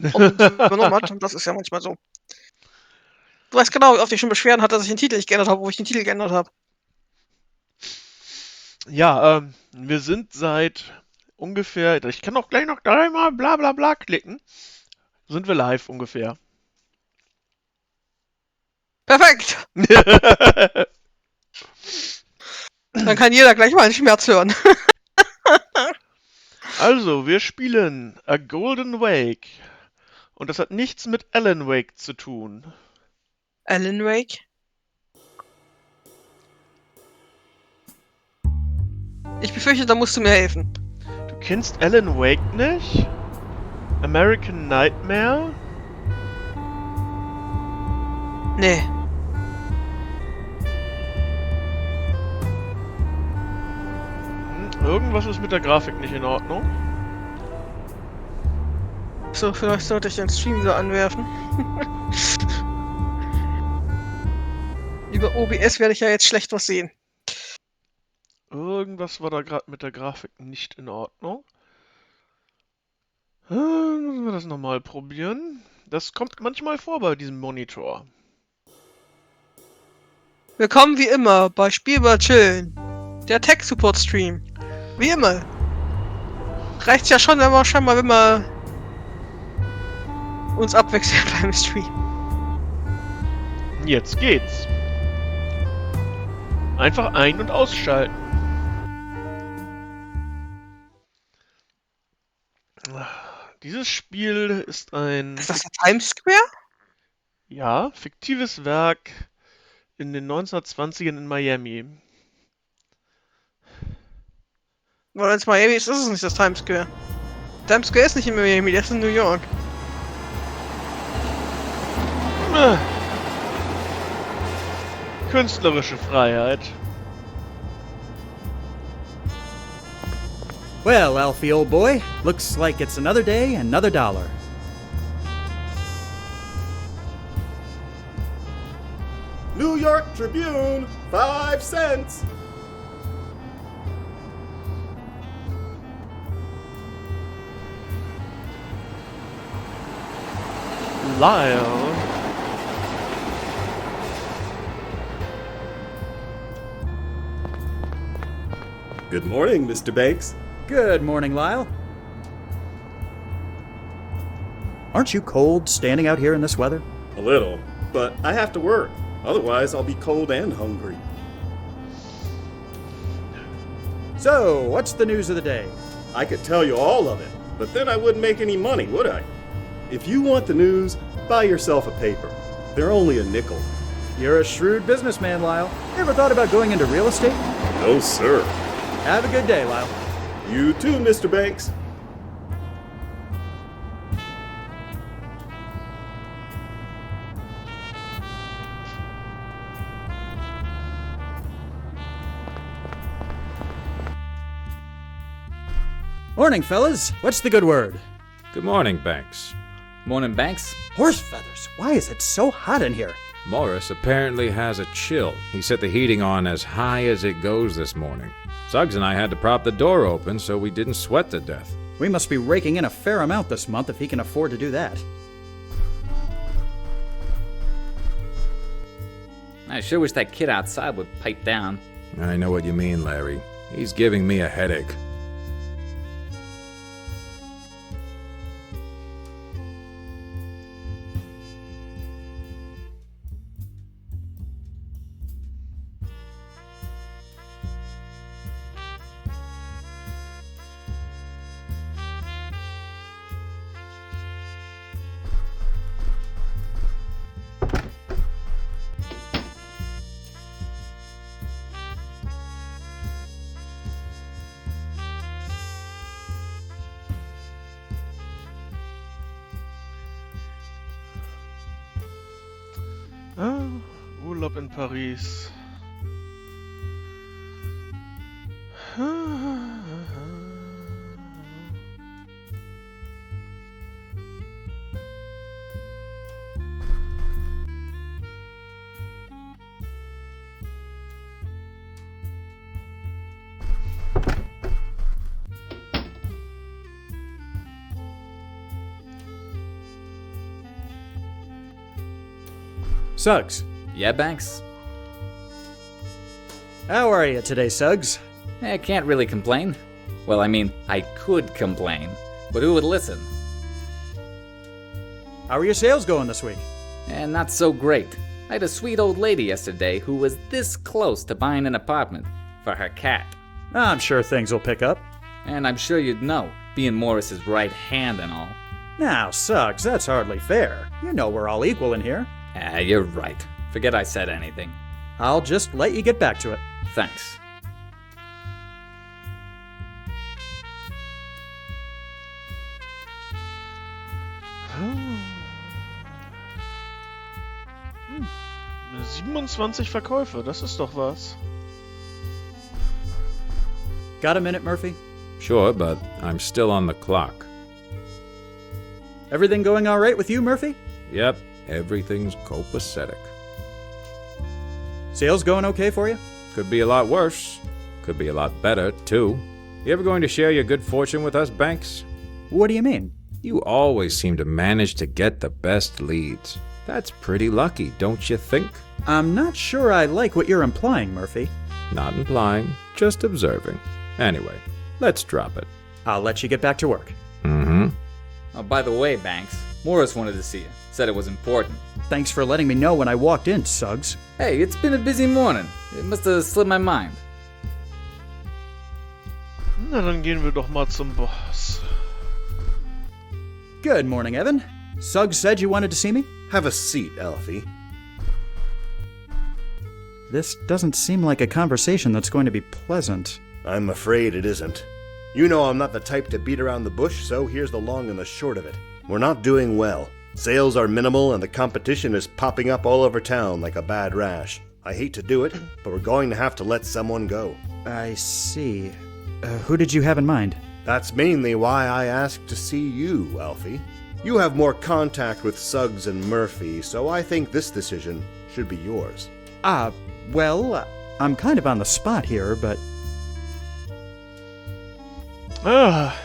übernommen hat. Und das ist ja manchmal so. Du weißt genau, wie oft ich schon Beschwerden hatte, dass ich den Titel nicht geändert habe, wo ich den Titel geändert habe. Ja, wir sind seit ungefähr, ich kann auch gleich noch dreimal bla bla bla klicken, sind wir live ungefähr. Perfekt! Dann kann jeder gleich mal einen Schmerz hören. Also, wir spielen A Golden Wake. Und das hat nichts mit Alan Wake zu tun. Alan Wake? Ich befürchte, da musst du mir helfen. Du kennst Alan Wake nicht? American Nightmare? Nee. Irgendwas ist mit der Grafik nicht in Ordnung. So, vielleicht sollte ich den Stream so anwerfen. Über OBS werde ich ja jetzt schlecht was sehen. Irgendwas war da gerade mit der Grafik nicht in Ordnung. Müssen wir das nochmal probieren? Das kommt manchmal vor bei diesem Monitor. Willkommen wie immer bei Spielbar Chillen. Der Tech-Support-Stream. Wie immer. Reicht's ja schon, wenn wir uns abwechseln beim Stream. Jetzt geht's. Einfach ein- und ausschalten. Dieses Spiel ist ein Ist das der Times Square? ja, fiktives Werk in den 1920ern in Miami. Weil wenn es Miami ist, ist es nicht das Times Square. Times Square ist nicht in Miami, der ist in New York. Künstlerische Freiheit. Well, Alfie, old boy, looks like it's another day, another dollar. New York Tribune, 5 cents. Lyle. Good morning, Mr. Banks. Good morning, Lyle. Aren't you cold standing out here in this weather? A little, but I have to work. Otherwise, I'll be cold and hungry. So, what's the news of the day? I could tell you all of it, but then I wouldn't make any money, would I? If you want the news, buy yourself a paper. They're only a nickel. You're a shrewd businessman, Lyle. Ever thought about going into real estate? No, sir. Have a good day, Lyle. You too, Mr. Banks. Morning, fellas. What's the good word? Good morning, Banks. Morning, Banks. Horse feathers. Why is it so hot in here? Morris apparently has a chill. He set the heating on as high as it goes this morning. Suggs and I had to prop the door open so we didn't sweat to death. We must be raking in a fair amount this month if he can afford to do that. I sure wish that kid outside would pipe down. I know what you mean, Larry. He's giving me a headache. Urlaub in Paris. Suggs, Yeah, Banks? how are you today, Suggs? I can't really complain. Well, I mean, I could complain, but who would listen? How are your sales going this week? And not so great. I had a sweet old lady yesterday who was this close to buying an apartment for her cat. I'm sure things will pick up. And I'm sure you'd know, being Morris's right hand and all. Now, Suggs, that's hardly fair. You know we're all equal in here. You're right. Forget I said anything. I'll just let you get back to it. Thanks. Hm. 27 Verkäufe, das ist doch was. Got a minute, Murphy? Sure, but I'm still on the clock. Everything going all right with you, Murphy? Yep, everything's copacetic. Sales going okay for you? Could be a lot worse. Could be a lot better, too. You ever going to share your good fortune with us, Banks? What do you mean? You always seem to manage to get the best leads. That's pretty lucky, don't you think? I'm not sure I like what you're implying, Murphy. Not implying, just observing. Anyway, let's drop it. I'll let you get back to work. Mm-hmm. Oh, by the way, Banks, Morris wanted to see you. Said it was important. Thanks for letting me know when I walked in, Suggs. Hey, it's been a busy morning. It must have slipped my mind. Na, dann gehen wir doch mal zum Boss. Good morning, Evan. Suggs said you wanted to see me? Have a seat, Alfie. This doesn't seem like a conversation that's going to be pleasant. I'm afraid it isn't. You know I'm not the type to beat around the bush, so here's the long and the short of it. We're not doing well. Sales are minimal and the competition is popping up all over town like a bad rash. I hate to do it, but we're going to have to let someone go. I see. Who did you have in mind? That's mainly why I asked to see you, Alfie. You have more contact with Suggs and Murphy, so I think this decision should be yours. Well, I'm kind of on the spot here, but... Ah.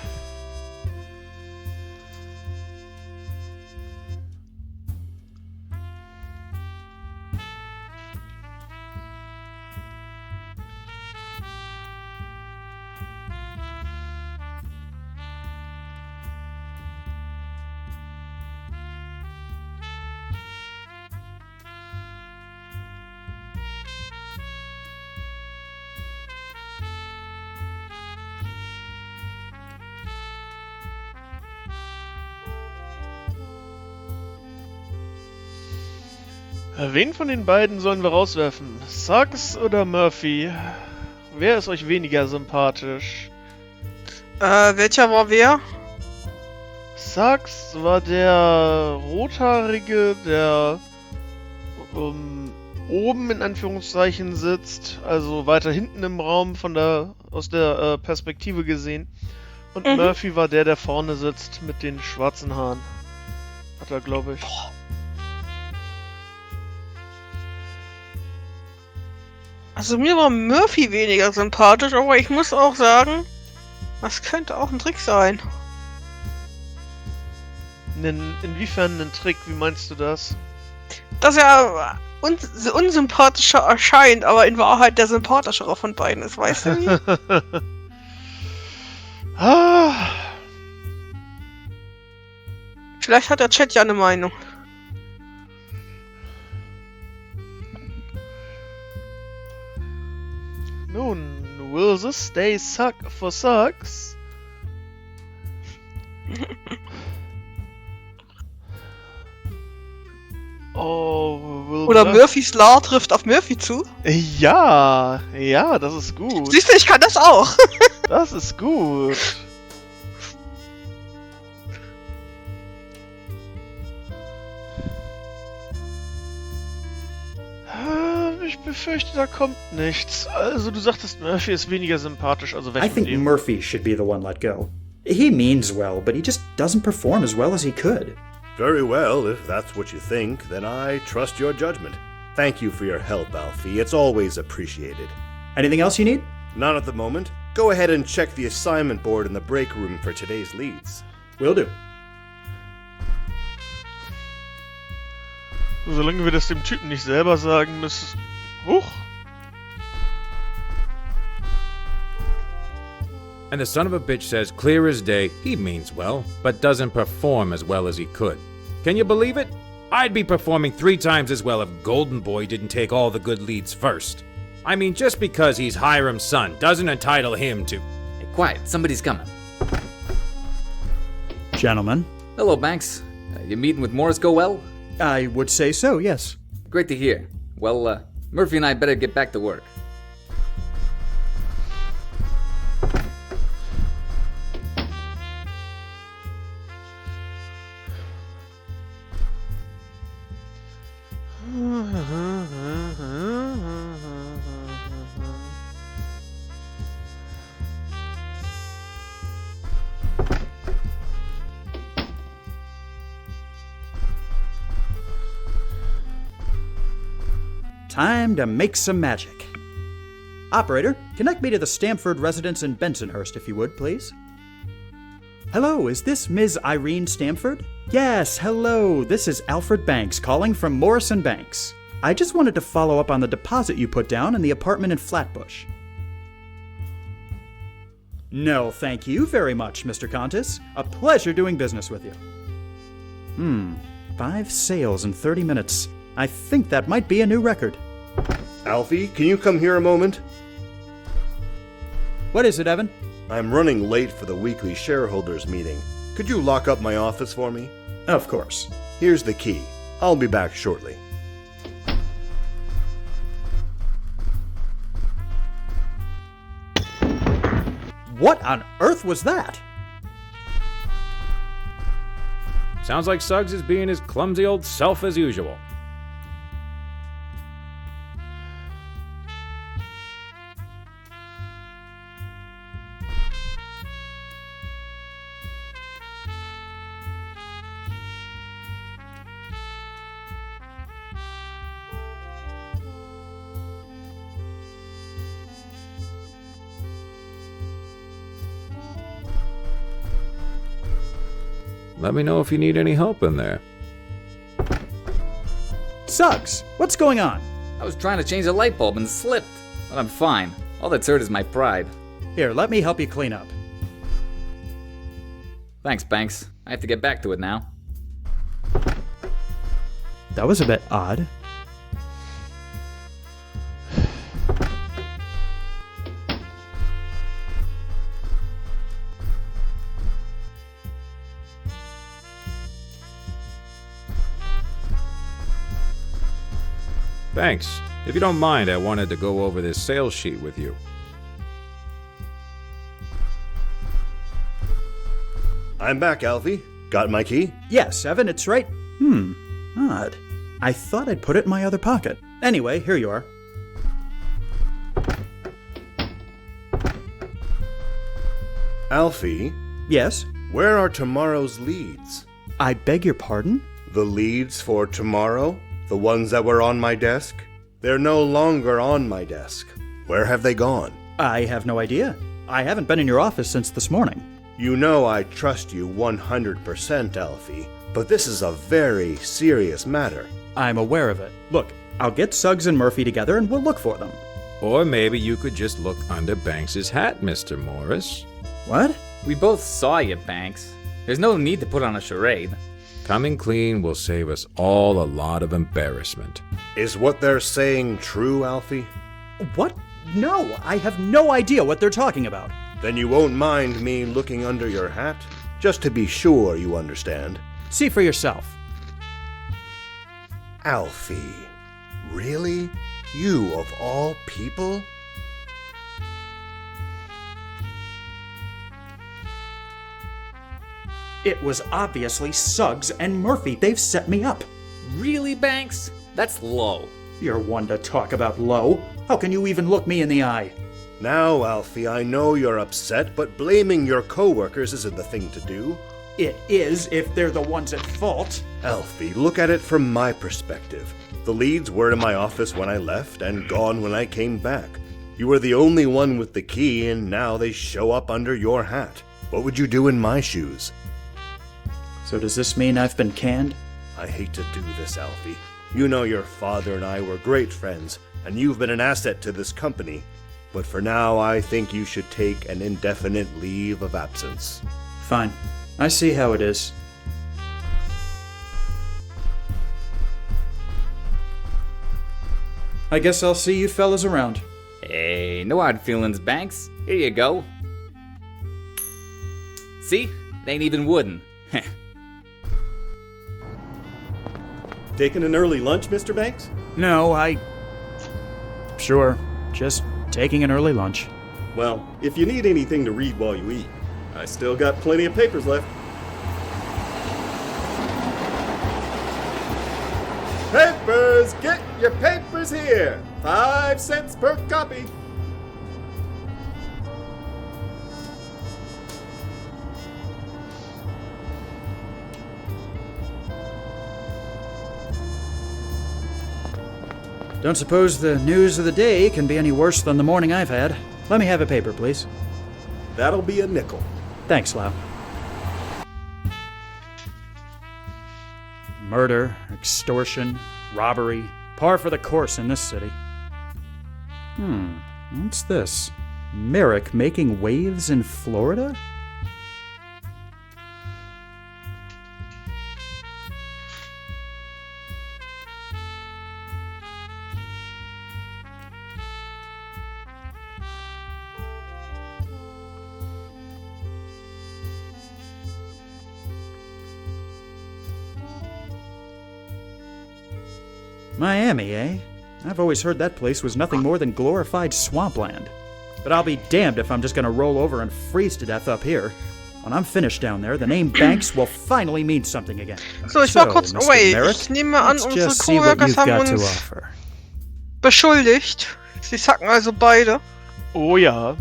Wen von den beiden sollen wir rauswerfen? Suggs oder Murphy? Wer ist euch weniger sympathisch? Welcher war wer? Suggs war der Rothaarige, der oben in Anführungszeichen sitzt, also weiter hinten im Raum aus der Perspektive gesehen. Und Murphy war der vorne sitzt mit den schwarzen Haaren. Hat er, glaube ich. Also mir war Murphy weniger sympathisch, aber ich muss auch sagen, das könnte auch ein Trick sein. Inwiefern ein Trick? Wie meinst du das? Dass er unsympathischer erscheint, aber in Wahrheit der sympathischere von beiden ist, weißt du wie? Ah. Vielleicht hat der Chat ja eine Meinung. Nun, will this day suck for Suggs? Oder Murphys Law trifft auf Murphy zu? Ja, das ist gut. Siehst du, ich kann das auch. Das ist gut. Ich befürchte, da kommt nichts. Also, du sagtest, Murphy ist weniger sympathisch, also weg I mit think ihm. Murphy should be the one let go. He means well, but he just doesn't perform as well as he could. Very well, if that's what you think, then I trust your judgment. Thank you for your help, Alfie. It's always appreciated. Anything else you need? Not at the moment. Go ahead and check the assignment board in the break room for today's leads. Will do. Solange wir das dem Typen nicht selber sagen müssen. Huch! And the son of a bitch says clear as day he means well, but doesn't perform as well as he could. Can you believe it? I'd be performing 3 times as well if Golden Boy didn't take all the good leads first. I mean, just because he's Hiram's son doesn't entitle him to... Hey, quiet, somebody's coming. Gentlemen, Hello, Banks. Your meeting with Morris go well? I would say so, yes. Great to hear. Well, Murphy and I better get back to work. Time to make some magic. Operator, connect me to the Stamford residence in Bensonhurst, if you would, please. Hello, is this Ms. Irene Stamford? Yes, hello, this is Alfred Banks calling from Morrison Banks. I just wanted to follow up on the deposit you put down in the apartment in Flatbush. No, thank you very much, Mr. Contis. A pleasure doing business with you. 5 sales in 30 minutes. I think that might be a new record. Alfie, can you come here a moment? What is it, Evan? I'm running late for the weekly shareholders meeting. Could you lock up my office for me? Of course. Here's the key. I'll be back shortly. What on earth was that? Sounds like Suggs is being his clumsy old self as usual. Let me know if you need any help in there. Suggs, what's going on? I was trying to change a light bulb and slipped. But I'm fine. All that's hurt is my pride. Here, let me help you clean up. Thanks, Banks. I have to get back to it now. That was a bit odd. Thanks. If you don't mind, I wanted to go over this sales sheet with you. I'm back, Alfie. Got my key? Yes, Evan, it's right. Odd. I thought I'd put it in my other pocket. Anyway, here you are. Alfie, Yes? where are tomorrow's leads? I beg your pardon? The leads for tomorrow? The ones that were on my desk? They're no longer on my desk. Where have they gone? I have no idea. I haven't been in your office since this morning. You know I trust you 100%, Alfie, but this is a very serious matter. I'm aware of it. Look, I'll get Suggs and Murphy together and we'll look for them. Or maybe you could just look under Banks's hat, Mr. Morris. What? We both saw you, Banks. There's no need to put on a charade. Coming clean will save us all a lot of embarrassment. Is what they're saying true, Alfie? What? No, I have no idea what they're talking about. Then you won't mind me looking under your hat? Just to be sure you understand. See for yourself. Alfie, really? You of all people? It was obviously Suggs and Murphy. They've set me up. Really, Banks? That's low. You're one to talk about low. How can you even look me in the eye? Now, Alfie, I know you're upset, but blaming your coworkers isn't the thing to do. It is if they're the ones at fault. Alfie, look at it from my perspective. The leads were in my office when I left and gone when I came back. You were the only one with the key, and now they show up under your hat. What would you do in my shoes? So does this mean I've been canned? I hate to do this, Alfie, You know your father and I were great friends, and you've been an asset to this company. But for now, I think you should take an indefinite leave of absence. Fine. I see how it is. I guess I'll see you fellas around. Hey, no hard feelings, Banks. Here you go. See? They ain't even wooden. Taking an early lunch, Mr. Banks? No, Sure. Just taking an early lunch. Well, if you need anything to read while you eat, I still got plenty of papers left. Papers! Get your papers here! 5 cents per copy! Don't suppose the news of the day can be any worse than the morning I've had. Let me have a paper, please. That'll be a nickel. Thanks, Lau. Murder, extortion, robbery, par for the course in this city. What's this? Merrick making waves in Florida? Miami, eh? I've always heard that place was nothing more than glorified swampland. But I'll be damned if I'm just gonna roll over and freeze to death up here. When I'm finished down there, the name Banks will finally mean something again. So, ich war kurz Mr. away. Merrick, Ich nehme an, let's unsere just see what Coworkers you've haben got to uns offer. beschuldigt. Sie sacken also beide. Oh ja.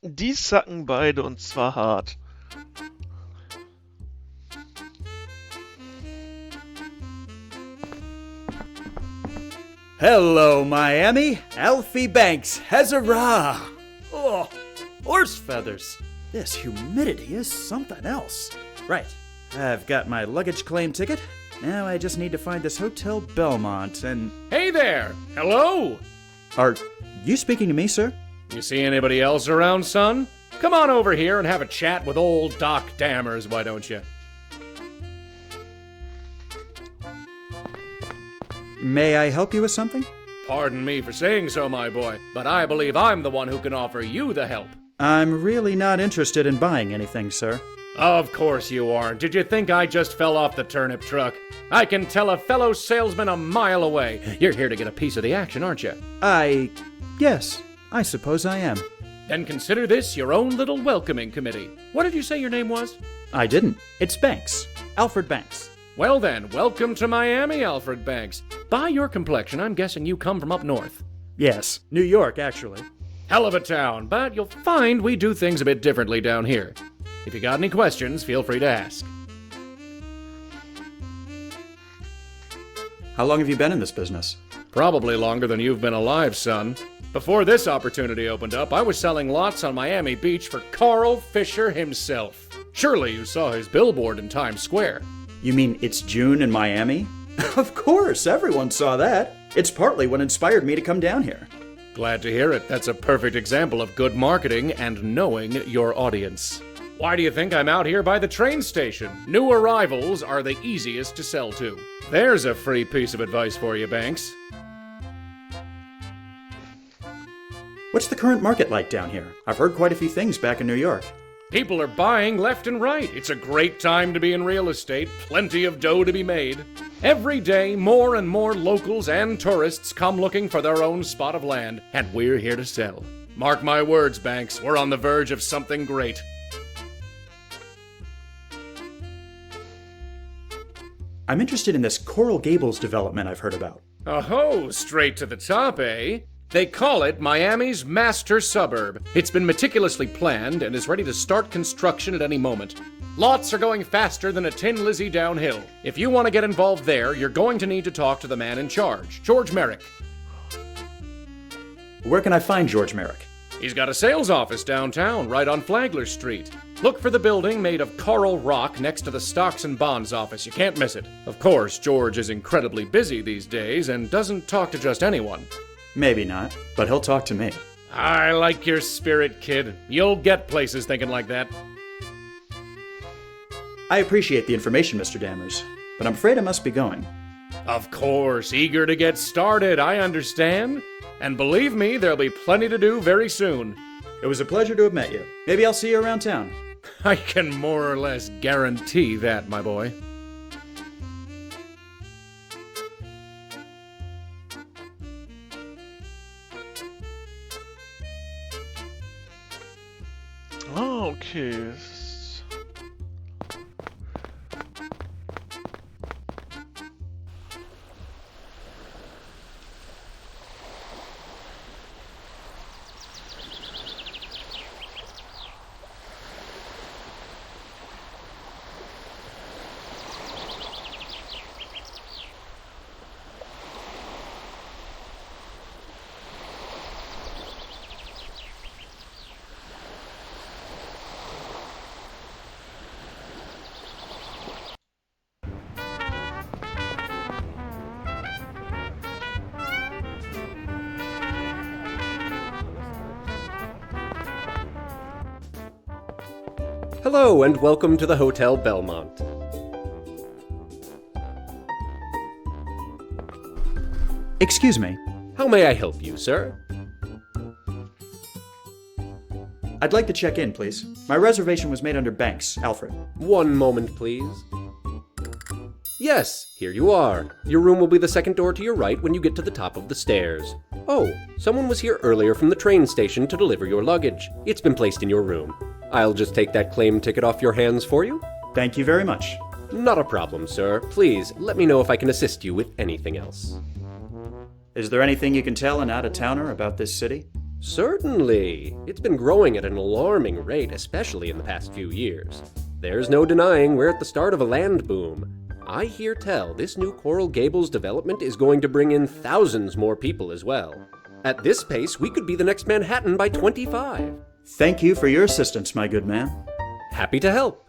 Die sacken beide und zwar hart. Hello, Miami. Alfie Banks. Huzzah! Oh, horse feathers. This humidity is something else. Right. I've got my luggage claim ticket. Now I just need to find this Hotel Belmont and... Hey there! Hello! Are you speaking to me, sir? You see anybody else around, son? Come on over here and have a chat with old Doc Dammers, why don't you? May I help you with something? Pardon me for saying so, my boy, but I believe I'm the one who can offer you the help. I'm really not interested in buying anything, sir. Of course you aren't. Did you think I just fell off the turnip truck? I can tell a fellow salesman a mile away. You're here to get a piece of the action, aren't you? Yes, I suppose I am. Then consider this your own little welcoming committee. What did you say your name was? I didn't. It's Banks. Alfred Banks. Well then, welcome to Miami, Alfred Banks. By your complexion, I'm guessing you come from up north. Yes, New York, actually. Hell of a town, but you'll find we do things a bit differently down here. If you got any questions, feel free to ask. How long have you been in this business? Probably longer than you've been alive, son. Before this opportunity opened up, I was selling lots on Miami Beach for Carl Fisher himself. Surely you saw his billboard in Times Square. You mean it's June in Miami? Of course, everyone saw that. It's partly what inspired me to come down here. Glad to hear it. That's a perfect example of good marketing and knowing your audience. Why do you think I'm out here by the train station? New arrivals are the easiest to sell to. There's a free piece of advice for you, Banks. What's the current market like down here? I've heard quite a few things back in New York. People are buying left and right. It's a great time to be in real estate. Plenty of dough to be made. Every day, more and more locals and tourists come looking for their own spot of land, and we're here to sell. Mark my words, Banks, we're on the verge of something great. I'm interested in this Coral Gables development I've heard about. Oh, straight to the top, eh? They call it Miami's master suburb. It's been meticulously planned and is ready to start construction at any moment. Lots are going faster than a Tin Lizzie downhill. If you want to get involved there, you're going to need to talk to the man in charge, George Merrick. Where can I find George Merrick? He's got a sales office downtown, right on Flagler Street. Look for the building made of coral rock next to the Stocks and Bonds office. You can't miss it. Of course, George is incredibly busy these days and doesn't talk to just anyone. Maybe not, but he'll talk to me. I like your spirit, kid. You'll get places thinking like that. I appreciate the information, Mr. Dammers, but I'm afraid I must be going. Of course, eager to get started, I understand. And believe me, there'll be plenty to do very soon. It was a pleasure to have met you. Maybe I'll see you around town. I can more or less guarantee that, my boy. Okay. Hello, and welcome to the Hotel Belmont. Excuse me. How may I help you, sir? I'd like to check in, please. My reservation was made under Banks, Alfred. One moment, please. Yes, here you are. Your room will be the second door to your right when you get to the top of the stairs. Oh, someone was here earlier from the train station to deliver your luggage. It's been placed in your room. I'll just take that claim ticket off your hands for you. Thank you very much. Not a problem, sir. Please, let me know if I can assist you with anything else. Is there anything you can tell an out-of-towner about this city? Certainly. It's been growing at an alarming rate, especially in the past few years. There's no denying we're at the start of a land boom. I hear tell this new Coral Gables development is going to bring in thousands more people as well. At this pace, we could be the next Manhattan by 25. Thank you for your assistance, my good man. Happy to help.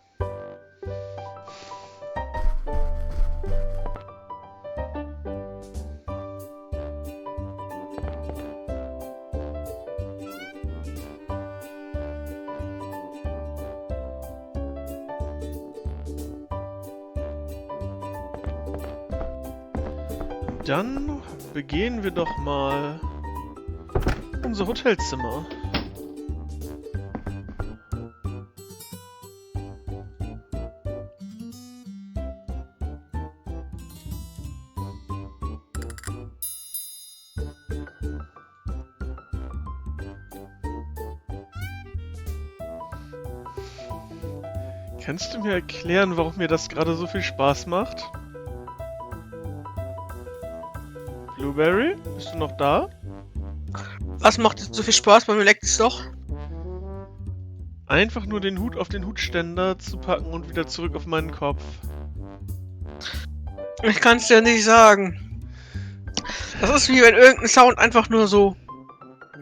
Dann begehen wir doch mal unser Hotelzimmer. Kannst du mir erklären, warum mir das gerade so viel Spaß macht? Blueberry, bist du noch da? Was macht jetzt so viel Spaß? Bei mir leckt es doch. Einfach nur den Hut auf den Hutständer zu packen und wieder zurück auf meinen Kopf. Ich kann es dir nicht sagen. Das ist wie wenn irgendein Sound einfach nur so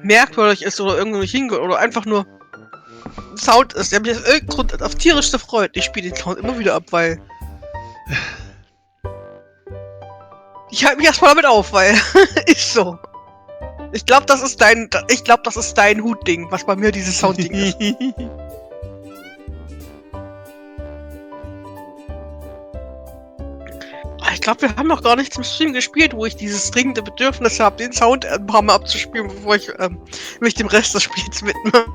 merkwürdig ist oder irgendwo nicht hingehört oder einfach nur ein Sound ist, der mich aus irgendeinem Grund auf tierischste freut. Ich spiele den Sound immer wieder ab, weil ich halte mich erstmal damit auf, weil ist so. Ich glaube, das ist dein Hutding, was bei mir dieses Soundding ist. Ich glaube, wir haben noch gar nichts im Stream gespielt, wo ich dieses dringende Bedürfnis habe, den Sound ein paar Mal abzuspielen, bevor ich mich dem Rest des Spiels widme.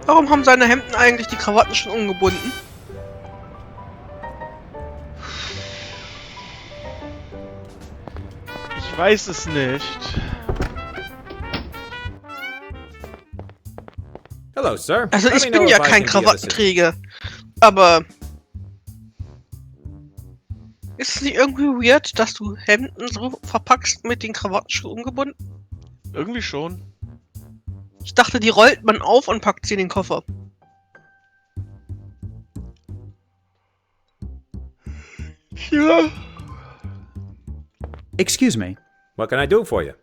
Warum haben seine Hemden eigentlich die Krawatten schon umgebunden? Ich weiß es nicht. Hello, sir. Also Let ich me bin know ja if I kein can be of assistance. Krawattenträger. Aber... Ist es nicht irgendwie weird, dass du Hemden so verpackst mit den Krawatten schon umgebunden? Irgendwie schon. Ich dachte, die rollt man auf und packt sie in den Koffer. Ja. Excuse me. What can I do for you?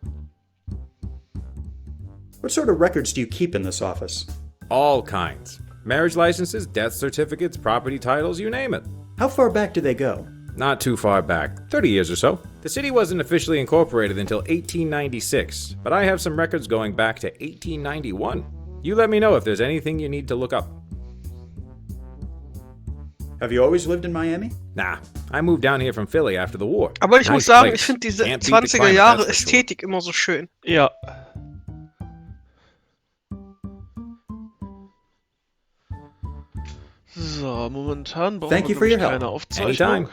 What sort of records do you keep in this office? All kinds. Marriage licenses, death certificates, property titles, you name it. How far back do they go? Not too far back, 30 years or so. The city wasn't officially incorporated until 1896, but I have some records going back to 1891. You let me know if there's anything you need to look up. Have you always lived in Miami? Nah, I moved down here from Philly after the war. Aber ich muss Nice sagen, place. ich finde diese Can't beat the 20er climate, Jahre that's for sure. Ästhetik immer so schön. Ja. So, momentan brauchen Thank wir you for your glaub ich, help. keine Aufzeichnung. Anytime.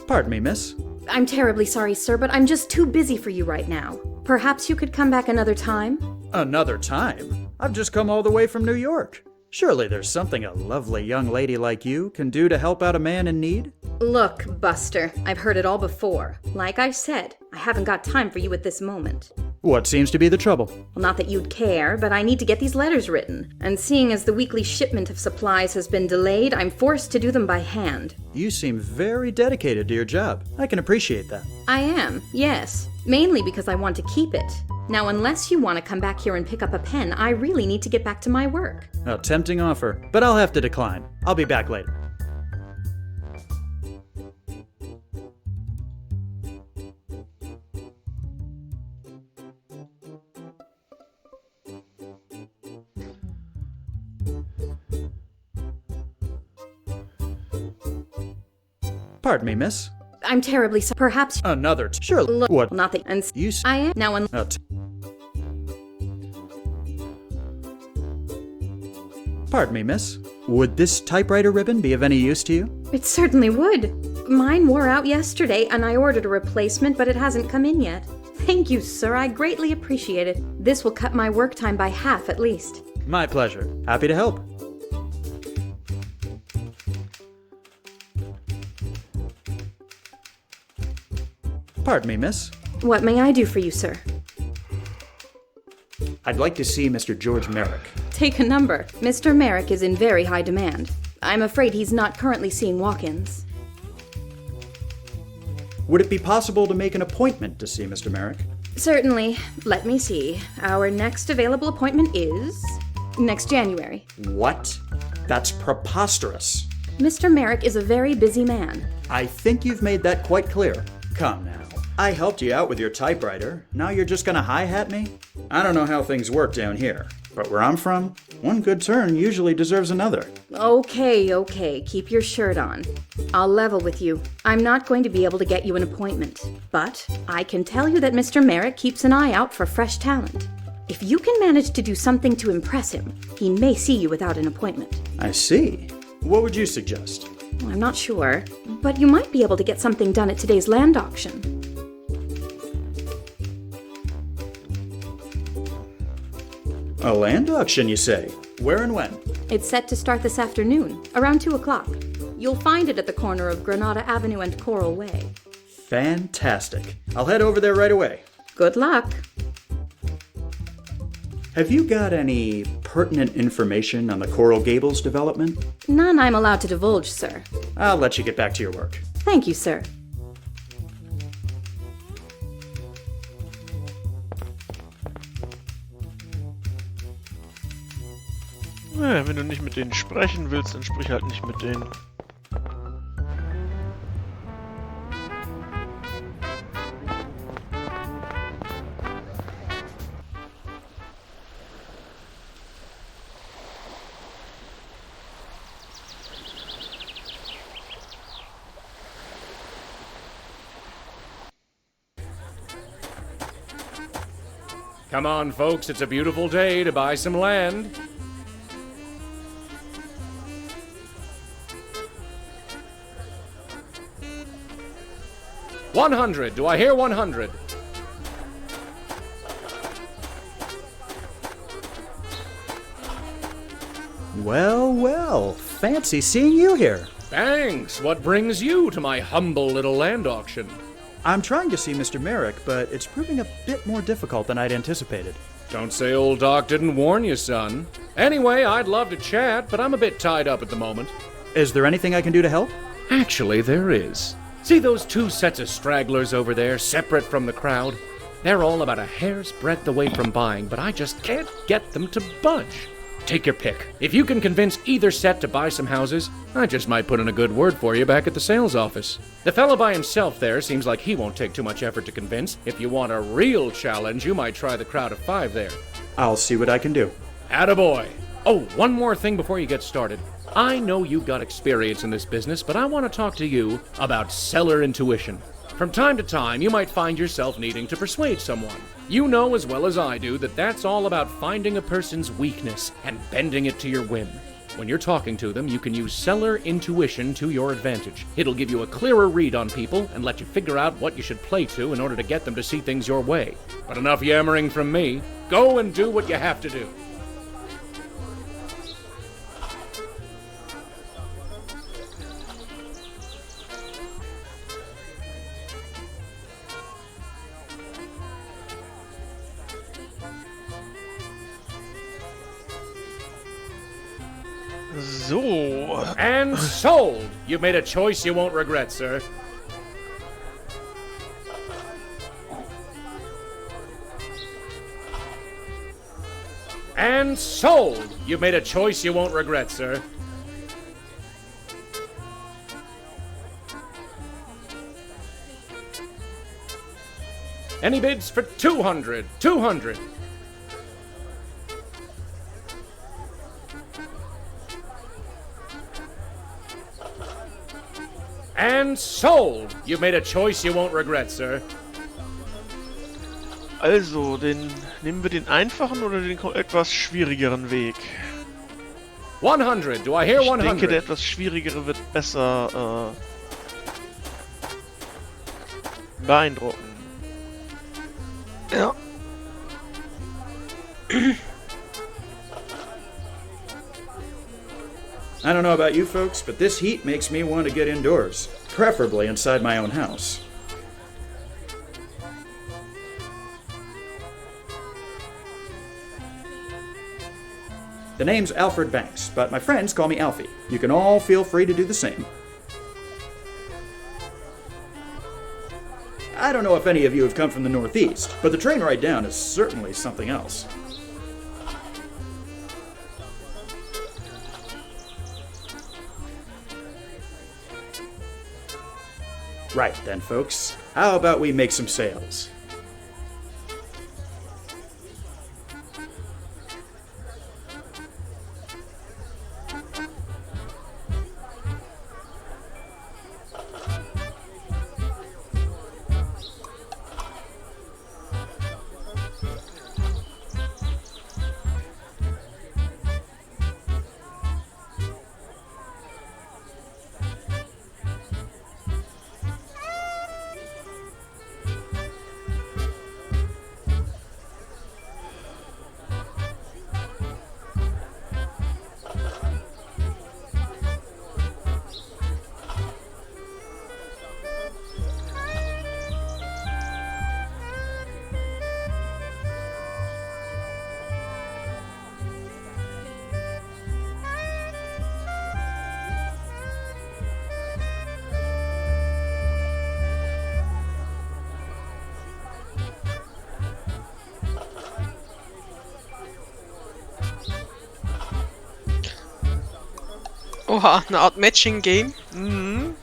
Pardon me, miss. I'm terribly sorry, sir, but I'm just too busy for you right now. Perhaps you could come back another time? Another time? I've just come all the way from New York. Surely there's something a lovely young lady like you can do to help out a man in need? Look, Buster, I've heard it all before. Like I said, I haven't got time for you at this moment. What seems to be the trouble? Well, not that you'd care, but I need to get these letters written. And seeing as the weekly shipment of supplies has been delayed, I'm forced to do them by hand. You seem very dedicated to your job. I can appreciate that. I am, yes. Mainly because I want to keep it. Now, unless you want to come back here and pick up a pen, I really need to get back to my work. A tempting offer, but I'll have to decline. I'll be back later. Pardon me, miss. I'm terribly sorry. Perhaps Another surely. look. What? Not that. And You I am now. Pardon me, miss. Would this typewriter ribbon be of any use to you? It certainly would. Mine wore out yesterday, and I ordered a replacement, but it hasn't come in yet. Thank you, sir. I greatly appreciate it. This will cut my work time by half at least. My pleasure. Happy to help. Pardon me, miss. What may I do for you, sir? I'd like to see Mr. George Merrick. Take a number. Mr. Merrick is in very high demand. I'm afraid he's not currently seeing walk-ins. Would it be possible to make an appointment to see Mr. Merrick? Certainly. Let me see. Our next available appointment is next January. What? That's preposterous. Mr. Merrick is a very busy man. I think you've made that quite clear. Come now. I helped you out with your typewriter. Now you're just gonna hi-hat me? I don't know how things work down here, but where I'm from, one good turn usually deserves another. Okay, keep your shirt on. I'll level with you. I'm not going to be able to get you an appointment, but I can tell you that Mr. Merrick keeps an eye out for fresh talent. If you can manage to do something to impress him, he may see you without an appointment. I see. What would you suggest? Well, I'm not sure, but you might be able to get something done at today's land auction. A land auction, you say? Where and when? It's set to start this afternoon, around 2 o'clock. You'll find it at the corner of Granada Avenue and Coral Way. Fantastic. I'll head over there right away. Good luck. Have you got any pertinent information on the Coral Gables development? None I'm allowed to divulge, sir. I'll let you get back to your work. Thank you, sir. Naja, wenn du nicht mit denen sprechen willst, dann sprich halt nicht mit denen. Come on, folks, it's a beautiful day to buy some land. $100. Do I hear 100? Well, fancy seeing you here. Thanks. What brings you to my humble little land auction? I'm trying to see Mr. Merrick, but it's proving a bit more difficult than I'd anticipated. Don't say old Doc didn't warn you, son. Anyway, I'd love to chat, but I'm a bit tied up at the moment. Is there anything I can do to help? Actually, there is. See those two sets of stragglers over there, separate from the crowd? They're all about a hair's breadth away from buying, but I just can't get them to budge. Take your pick. If you can convince either set to buy some houses, I just might put in a good word for you back at the sales office. The fellow by himself there seems like he won't take too much effort to convince. If you want a real challenge, you might try the crowd of 5 there. I'll see what I can do. Attaboy. Oh, one more thing before you get started. I know you've got experience in this business, but I want to talk to you about seller intuition. From time to time, you might find yourself needing to persuade someone. You know as well as I do that that's all about finding a person's weakness and bending it to your whim. When you're talking to them, you can use seller intuition to your advantage. It'll give you a clearer read on people and let you figure out what you should play to in order to get them to see things your way. But enough yammering from me. Go and do what you have to do. So. And sold! You've made a choice you won't regret, sir. And sold! You've made a choice you won't regret, sir. Any bids for 200? 200! And sold! You've made a choice you won't regret, sir. Also, nehmen wir den einfachen oder den etwas schwierigeren Weg? 100. Do I hear 100? Ich denke, der etwas schwierigere wird besser beeindrucken. Ja. I don't know about you folks, but this heat makes me want to get indoors, preferably inside my own house. The name's Alfred Banks, but my friends call me Alfie. You can all feel free to do the same. I don't know if any of you have come from the Northeast, but the train ride down is certainly something else. Right then, folks. How about we make some sales? Oha, eine Art Matching-Game. Mhm.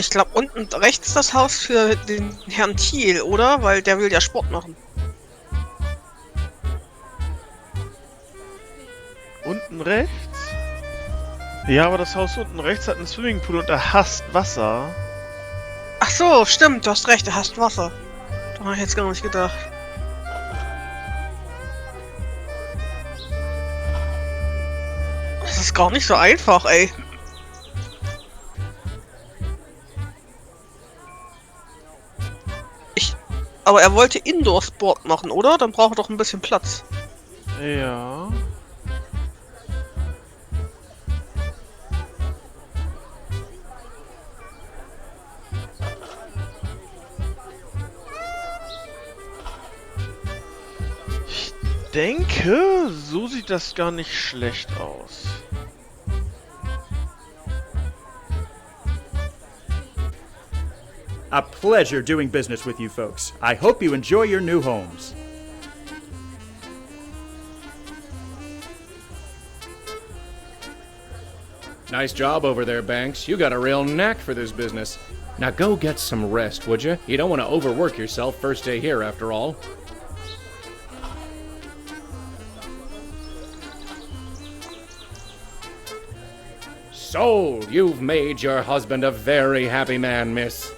Ich glaube, unten rechts ist das Haus für den Herrn Thiel, oder? Weil der will ja Sport machen. Unten rechts? Ja, aber das Haus unten rechts hat einen Swimmingpool und er hasst Wasser. Ach so, stimmt, du hast recht, er hasst Wasser. Da habe ich jetzt gar nicht gedacht. Das ist gar nicht so einfach, ey. Aber er wollte Indoor-Sport machen, oder? Dann braucht er doch ein bisschen Platz. Ja. denke, so sieht das gar nicht schlecht aus. A pleasure doing business with you folks. I hope you enjoy your new homes. Nice job over there, Banks. You got a real knack for this business. Now go get some rest, would you? You don't want to overwork yourself first day here, after all. Sold! You've made your husband a very happy man, miss.